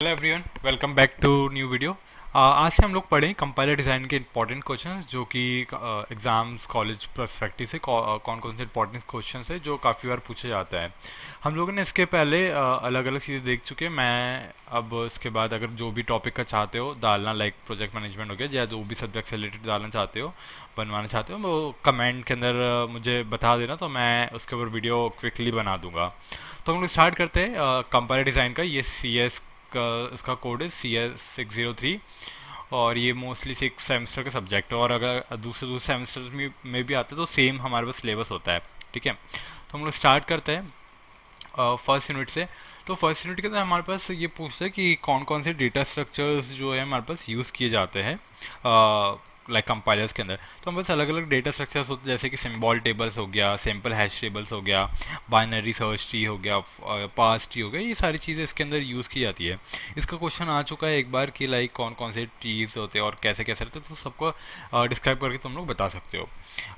Hello everyone, welcome back to new video. आज से हम लोग पढ़ें कंपाइलर डिज़ाइन के इंपॉर्टेंट क्वेश्चंस जो कि एग्ज़ाम्स कॉलेज पर्सपेक्टिव से कौन कौन से इंपॉर्टेंट क्वेश्चंस है जो काफ़ी बार पूछे जाता है। हम लोगों ने इसके पहले अलग अलग चीज़ें देख चुके हैं। मैं अब इसके बाद अगर जो भी टॉपिक का चाहते हो डालना, लाइक प्रोजेक्ट मैनेजमेंट हो गया या जो भी सब्जेक्ट से रिलेटेड डालना चाहते हो, बनवाना चाहते हो, वो कमेंट के अंदर मुझे बता देना, तो मैं उसके ऊपर वीडियो क्विकली बना दूंगा। तो हम लोग स्टार्ट करते हैं कंपाइलर डिज़ाइन का। ये CS का इसका कोड है CS603, और ये मोस्टली 6 सेमेस्टर का सब्जेक्ट है, और अगर दूसरे दूसरे सेमेस्टर में भी आते हैं तो सेम हमारे पास सिलेबस होता है। ठीक है, तो हम लोग स्टार्ट करते हैं फर्स्ट यूनिट से। तो फर्स्ट यूनिट के अंदर हमारे पास ये पूछता है कि कौन कौन से डेटा स्ट्रक्चर्स जो है हमारे पास यूज़ किए जाते हैं लाइक कंपाइलर्स के अंदर। तो हमारे पास अलग अलग डेटा स्ट्रक्चर्स होते हैं, जैसे कि सिंबल टेबल्स हो गया, सिंपल हैश टेबल्स हो गया, बाइनरी सर्च ट्री हो गया, पास ट्री हो गया। ये सारी चीज़ें इसके अंदर यूज़ की जाती है। इसका क्वेश्चन आ चुका है एक बार कि लाइक कौन कौन से ट्रीज होते हैं और कैसे कैसे रहते हैं, तो सबको डिस्क्राइब करके तुम लोग बता सकते हो।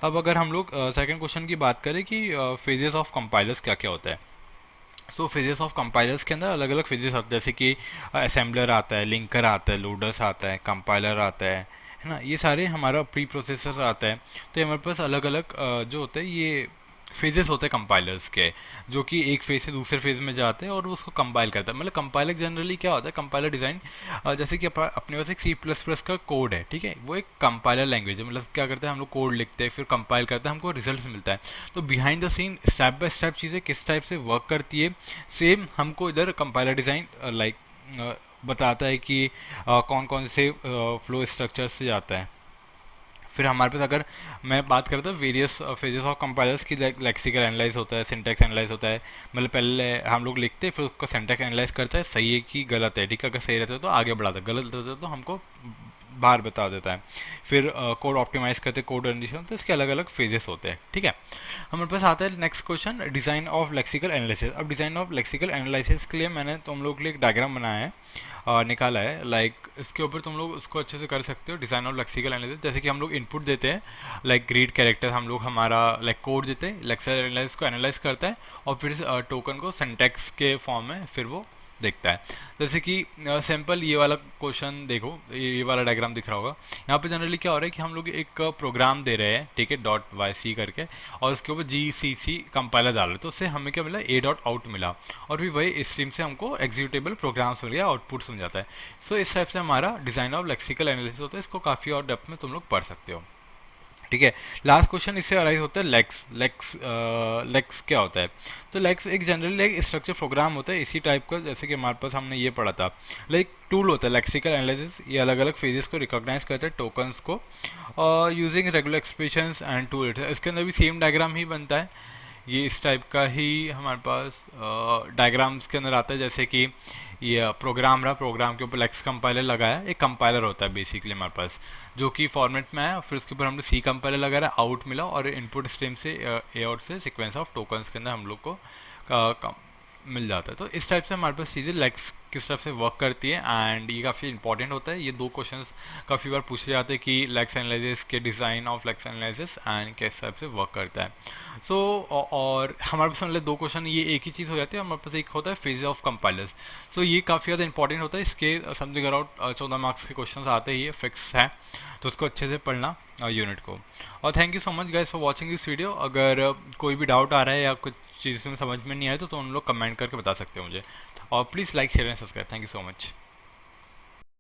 अब अगर हम लोग सेकेंड क्वेश्चन की बात करें कि फेजेस ऑफ कंपाइलर्स क्या क्या होता है। सो फेजेस ऑफ कंपाइलर्स के अंदर अलग अलग फेजेस आते हैं, जैसे कि असेंबलर आता है, लिंकर आता है, लोडर्स आता है, कंपाइलर आता है ना। ये सारे हमारा प्री प्रोसेसर आता है। तो ये हमारे पास अलग अलग जो होते हैं ये फेजेस होते हैं कंपाइलर्स के, जो कि एक फेज से दूसरे फेज में जाते हैं और उसको कंपाइल करता है। मतलब कंपाइलर जनरली क्या होता है, कंपाइलर डिज़ाइन जैसे कि अपने पास एक C++ का कोड है, ठीक है, वो एक कंपाइलर लैंग्वेज है। मतलब क्या करते हैं, हम लोग कोड लिखते हैं, फिर कंपाइल करते हैं, हमको रिजल्ट मिलता है। तो behind the scene step by step चीज़ें किस टाइप से वर्क करती है, सेम हमको इधर कंपाइलर डिज़ाइन लाइक बताता है कि कौन कौन से फ्लो स्ट्रक्चर से जाता है। फिर हमारे पास अगर मैं बात करता हूँ वेरियस फेजेस ऑफ कंपाइलर्स की, लेक्सिकल एनालाइज होता है, सिंटैक्स एनालाइज होता है। मतलब पहले हम लोग लिखते हैं, फिर उसका सिंटैक्स एनालाइज करता है, सही है कि गलत है। ठीक है, अगर सही रहता है तो आगे बढ़ाता है, गलत रहता है तो हमको बाहर बता देता है। फिर कोड ऑप्टिमाइज करते हैं, कोड कंडीशन, तो इसके अलग अलग फेजेस होते हैं। ठीक है, हमारे पास आता है next question, design of lexical analysis. अब डिज़ाइन ऑफ लेक्सिकल एनालिसिस के लिए मैंने तुम लोग के लिए एक डायग्राम बनाया है, निकाला है। लाइक इसके ऊपर तुम लोग उसको अच्छे से कर सकते हो। डिज़ाइन ऑफ लेक्सिकल एनालिसिस, जैसे कि हम लोग इनपुट देते हैं, लाइक ग्रीड कैरेक्टर, हम लोग हमारा लाइक कोड देते हैं, लेक्सिकल एनालिसिस को एनालाइज करता है, और फिर टोकन को सिंटैक्स के फॉर्म में फिर वो देखता है। जैसे कि सिंपल ये वाला क्वेश्चन देखो, ये वाला डायग्राम दिख रहा होगा। यहाँ पे जनरली क्या हो रहा है कि हम लोग एक प्रोग्राम दे रहे हैं, ठीक है, .yc करके, और उसके ऊपर GCC कंपाइलर डाल रहे हैं, तो उससे हमें क्या मिला, a.out मिला, और फिर वही स्ट्रीम से हमको एग्जीक्यूटेबल प्रोग्राम्स मिल गया, आउटपुट्स मिल जाता है। सो इस टाइप से हमारा डिज़ाइन ऑफ लेक्सिकल एनालिसिस होता है। इसको काफ़ी और डेप्थ में तुम लोग पढ़ सकते हो। ठीक है, लास्ट क्वेश्चन इससे अराइज होता है लेक्स। लेक्स क्या होता है। तो लेक्स एक जनरली एक स्ट्रक्चर प्रोग्राम होता है इसी टाइप का, जैसे कि हमारे पास हमने ये पढ़ा था, लाइक टूल होता है लेक्सिकल एनालिसिस। ये अलग अलग फेजेस को रिकॉग्नाइज करता है, टोकन्स को, और using regular expressions and tool. इसके अंदर भी सेम डायग्राम ही बनता है, ये इस टाइप का ही हमारे पास डायग्राम्स के अंदर आता है। जैसे कि ये प्रोग्राम रहा, प्रोग्राम के ऊपर लेक्स कंपाइलर लगाया, एक कंपाइलर होता है बेसिकली हमारे पास, जो कि फॉर्मेट में आया, फिर उसके ऊपर हमने C कंपाइलर लगाया, आउट मिला, और इनपुट स्ट्रीम से ए आउट से सीक्वेंस ऑफ टोकन्स के अंदर हम लोग को मिल जाता है। तो इस टाइप से हमारे पास चीज़ें लेक्स किस तरफ से वर्क करती है, एंड ये काफ़ी इंपॉर्टेंट होता है। ये दो क्वेश्चंस काफ़ी बार पूछे जाते हैं कि लेक्स एनालिसिस के design of lex analysis and किस टाइप से वर्क करता है। सो और हमारे पास मतलब दो क्वेश्चन ये एक ही चीज़ हो जाती है। हमारे पास एक होता है फेज ऑफ कंपाइलर्स। सो ये काफ़ी ज़्यादा इंपॉर्टेंट होता है, इसके समथिंग अराउंड 14 मार्क्स के क्वेश्चन आते हैं, ये फिक्स है, तो उसको अच्छे से पढ़ना यूनिट को। और thank you so much guys for watching this video. अगर कोई भी डाउट आ रहा है या कुछ चीज़ में समझ में नहीं आए तो उन लोग कमेंट करके बता सकते हो मुझे, और please like share and subscribe. Thank you so much.